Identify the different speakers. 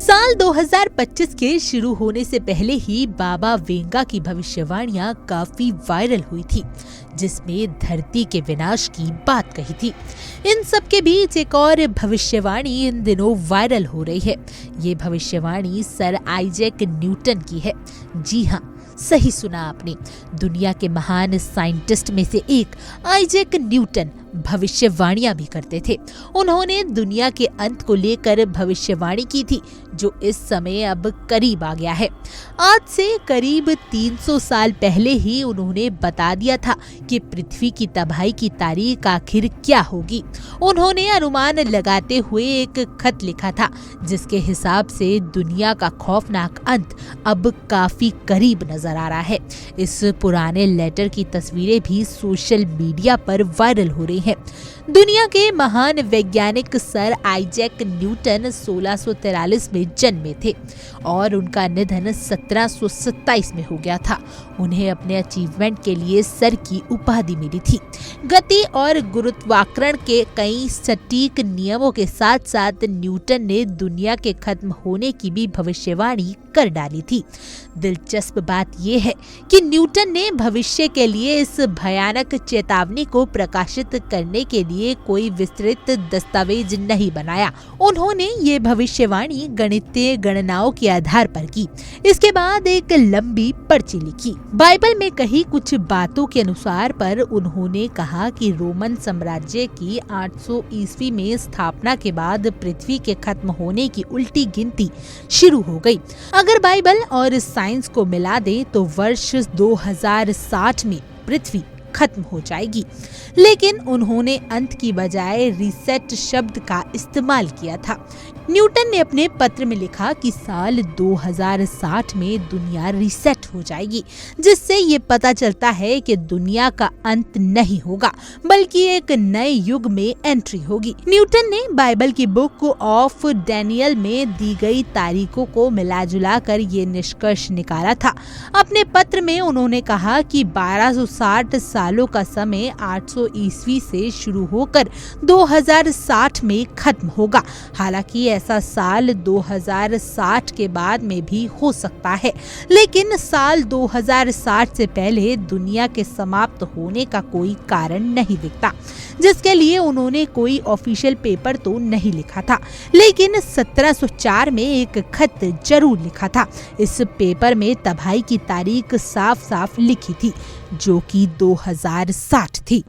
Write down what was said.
Speaker 1: साल 2025 के शुरू होने से पहले ही बाबा वेंगा की भविष्यवाणियां काफी वायरल हुई थी, जिसमें धरती के विनाश की बात कही थी। इन सब के बीच एक और भविष्यवाणी इन दिनों वायरल हो रही है। ये भविष्यवाणी सर आइजैक न्यूटन की है। जी हाँ, सही सुना आपने। दुनिया के महान साइंटिस्ट में से एक आइजैक न्यूटन भविष्यवाणियां भी करते थे। उन्होंने दुनिया के अंत को लेकर भविष्यवाणी की थी, जो इस समय अब करीब आ गया है। आज से करीब 300 साल पहले ही उन्होंने बता दिया था कि पृथ्वी की तबाही की तारीख आखिर क्या होगी। उन्होंने अनुमान लगाते हुए एक खत लिखा था, जिसके हिसाब से दुनिया का खौफनाक अंत अब काफी करीब नजर आ रहा है। इस पुराने लेटर की तस्वीरें भी सोशल मीडिया पर वायरल हो रही हैं। दुनिया के महान वैज्ञानिक सर आइजैक न्यूटन 1643 में जन्मे थे और उनका निधन 1727 में हो गया था। उन्हें अपने अचीवमेंट के लिए सर की उपाधि मिली थी। गति और गुरुत्वाकर्षण के कई सटीक नियमों के साथ साथ न्यूटन ने दुनिया के खत्म होने की भी भविष्यवाणी कर डाली थी। दिलचस्प बात यह है कि न्यूटन ने भविष्य के लिए इस भयानक चेतावनी को प्रकाशित करने के लिए कोई विस्तृत दस्तावेज नहीं बनाया। उन्होंने ये भविष्यवाणी गणितीय गणनाओं के आधार पर की। इसके बाद एक लंबी पर्ची लिखी। बाइबल में कही कुछ बातों के अनुसार पर उन्होंने कहा कि रोमन साम्राज्य की 800 ईस्वी में स्थापना के बाद पृथ्वी के खत्म होने की उल्टी गिनती शुरू हो गई। अगर बाइबल और साइंस को मिला दें तो वर्ष 2060 में पृथ्वी खत्म हो जाएगी। लेकिन उन्होंने अंत की बजाय रीसेट शब्द का इस्तेमाल किया था। न्यूटन ने अपने पत्र में लिखा कि साल 2060 में दुनिया रीसेट हो जाएगी, जिससे ये पता चलता है कि दुनिया का अंत नहीं होगा, बल्कि एक नए युग में एंट्री होगी। न्यूटन ने बाइबल की बुक ऑफ डैनियल में दी गई तारीखों को मिला जुला कर ये निष्कर्ष निकाला था। अपने पत्र में उन्होंने कहा कि 1260 सालों का समय 800 ईस्वी से शुरू होकर 2060 में खत्म होगा। हालांकि ऐसा साल 2060 के बाद में भी हो सकता है, लेकिन साल 2060 से पहले दुनिया के समाप्त होने का कोई कारण नहीं दिखता, जिसके लिए उन्होंने कोई ऑफिशियल पेपर तो नहीं लिखा था। लेकिन 1704 में एक खत जरूर लिखा था। इस पेपर में तबाही की तारीख साफ साफ लिखी थी, जो कि 2060 थी।